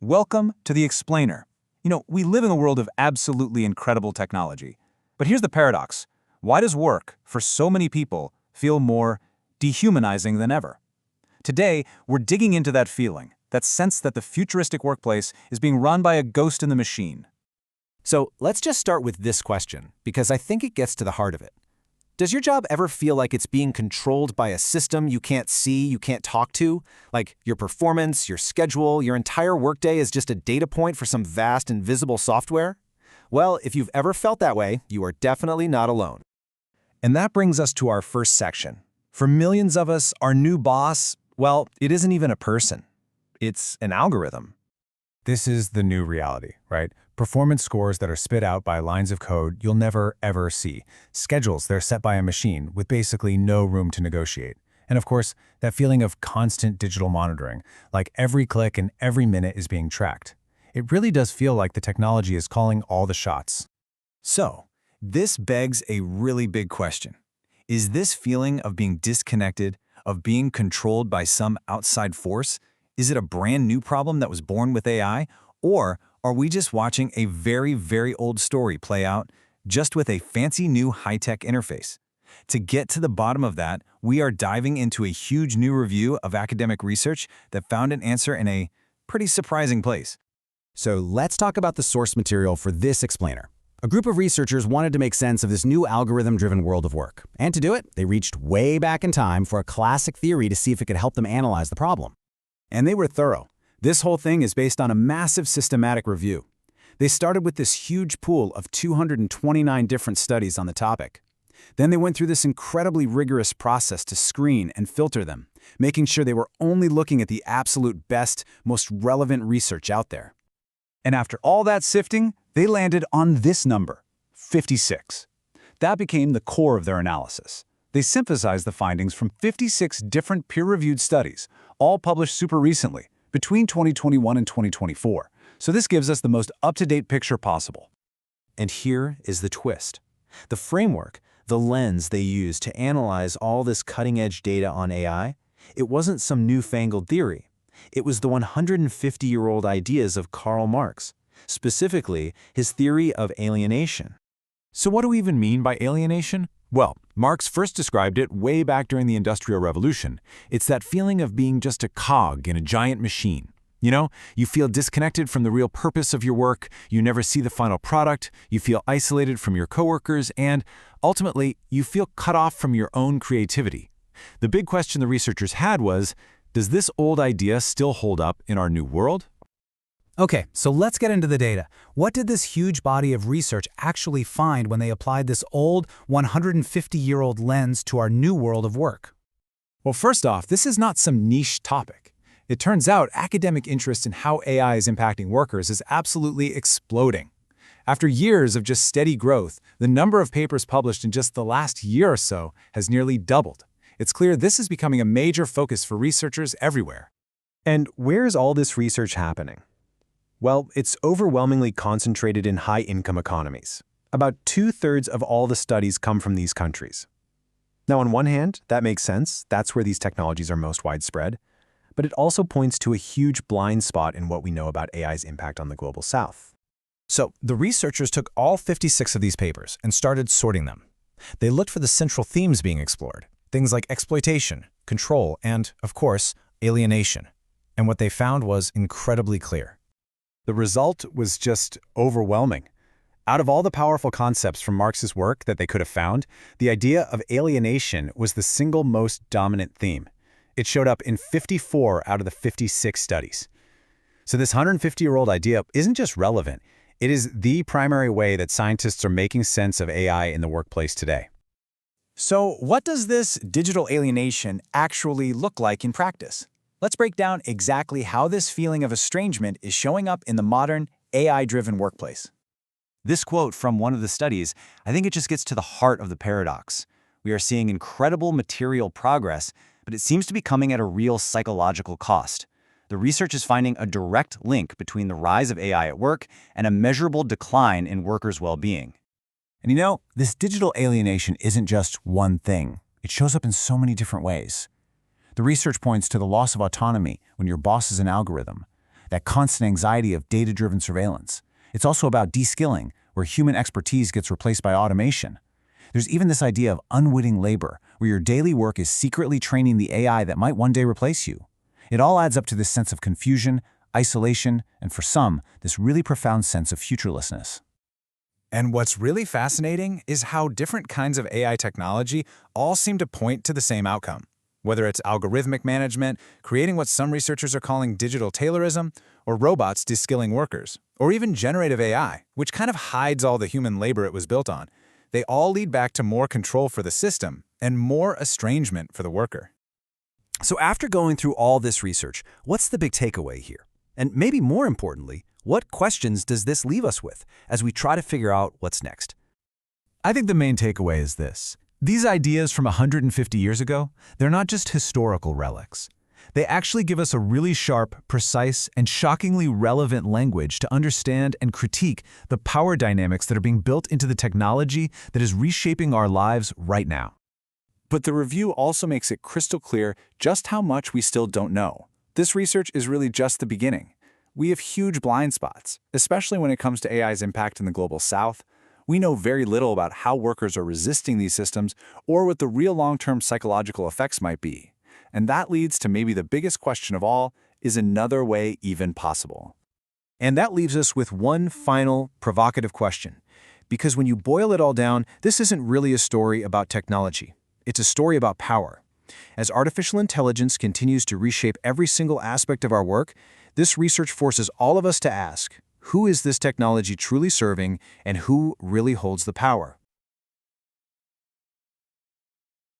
Welcome to The Explainer. We live in a world of absolutely incredible technology. But here's the paradox. Why does work, for so many people, feel more dehumanizing than ever? Today, we're digging into that feeling, that sense that the futuristic workplace is being run by a ghost in the machine. So let's just start with this question, because I think it gets to the heart of it. Does your job ever feel like it's being controlled by a system you can't see, you can't talk to? Like your performance, your schedule, your entire workday is just a data point for some vast invisible software? Well, if you've ever felt that way, you are definitely not alone. And that brings us to our first section. For millions of us, our new boss, well, it isn't even a person. It's an algorithm. This is the new reality, right? Performance scores that are spit out by lines of code you'll never, ever see. Schedules that are set by a machine with basically no room to negotiate. And of course, that feeling of constant digital monitoring, like every click and every minute is being tracked. It really does feel like the technology is calling all the shots. So, this begs a really big question. Is this feeling of being disconnected, of being controlled by some outside force, is it a brand new problem that was born with AI? Or are we just watching a very, very old story play out, just with a fancy new high-tech interface? To get to the bottom of that, we are diving into a huge new review of academic research that found an answer in a pretty surprising place. So let's talk about the source material for this explainer. A group of researchers wanted to make sense of this new algorithm-driven world of work. And to do it, they reached way back in time for a classic theory to see if it could help them analyze the problem. And they were thorough. This whole thing is based on a massive systematic review. They started with this huge pool of 229 different studies on the topic. Then they went through this incredibly rigorous process to screen and filter them, making sure they were only looking at the absolute best, most relevant research out there. And after all that sifting, they landed on this number, 56. That became the core of their analysis. They synthesized the findings from 56 different peer-reviewed studies, all published super recently, between 2021 and 2024. So this gives us the most up-to-date picture possible. And here is the twist. The framework, the lens they used to analyze all this cutting-edge data on AI, it wasn't some newfangled theory. It was the 150-year-old ideas of Karl Marx, specifically his theory of alienation. So what do we even mean by alienation? Well, Marx first described it way back during the Industrial Revolution. It's that feeling of being just a cog in a giant machine. You feel disconnected from the real purpose of your work, you never see the final product, you feel isolated from your coworkers, and ultimately, you feel cut off from your own creativity. The big question the researchers had was, does this old idea still hold up in our new world? Okay, so let's get into the data. What did this huge body of research actually find when they applied this old, 150-year-old lens to our new world of work? Well, first off, this is not some niche topic. It turns out academic interest in how AI is impacting workers is absolutely exploding. After years of just steady growth, the number of papers published in just the last year or so has nearly doubled. It's clear this is becoming a major focus for researchers everywhere. And where is all this research happening? Well, it's overwhelmingly concentrated in high-income economies. About 2/3 of all the studies come from these countries. Now, on one hand, that makes sense. That's where these technologies are most widespread. But it also points to a huge blind spot in what we know about AI's impact on the global south. So, the researchers took all 56 of these papers and started sorting them. They looked for the central themes being explored, things like exploitation, control, and, of course, alienation. And what they found was incredibly clear. The result was just overwhelming. Out of all the powerful concepts from Marx's work that they could have found, the idea of alienation was the single most dominant theme. It showed up in 54 out of the 56 studies. So this 150-year-old idea isn't just relevant, it is the primary way that scientists are making sense of AI in the workplace today. So what does this digital alienation actually look like in practice? Let's break down exactly how this feeling of estrangement is showing up in the modern, AI-driven workplace. This quote from one of the studies, I think it just gets to the heart of the paradox. We are seeing incredible material progress, but it seems to be coming at a real psychological cost. The research is finding a direct link between the rise of AI at work and a measurable decline in workers' well-being. And this digital alienation isn't just one thing. It shows up in so many different ways. The research points to the loss of autonomy when your boss is an algorithm, that constant anxiety of data-driven surveillance. It's also about de-skilling, where human expertise gets replaced by automation. There's even this idea of unwitting labor, where your daily work is secretly training the AI that might one day replace you. It all adds up to this sense of confusion, isolation, and for some, this really profound sense of futurelessness. And what's really fascinating is how different kinds of AI technology all seem to point to the same outcome. Whether it's algorithmic management, creating what some researchers are calling digital Taylorism, or robots de-skilling workers, or even generative AI, which kind of hides all the human labor it was built on, they all lead back to more control for the system and more estrangement for the worker. So after going through all this research, what's the big takeaway here? And maybe more importantly, what questions does this leave us with as we try to figure out what's next? I think the main takeaway is this. These ideas from 150 years ago, they're not just historical relics. They actually give us a really sharp, precise, and shockingly relevant language to understand and critique the power dynamics that are being built into the technology that is reshaping our lives right now. But the review also makes it crystal clear just how much we still don't know. This research is really just the beginning. We have huge blind spots, especially when it comes to AI's impact in the global south. We know very little about how workers are resisting these systems or what the real long-term psychological effects might be. And that leads to maybe the biggest question of all, is another way even possible? And that leaves us with one final provocative question. Because when you boil it all down, this isn't really a story about technology. It's a story about power. As artificial intelligence continues to reshape every single aspect of our work, this research forces all of us to ask, who is this technology truly serving and who really holds the power?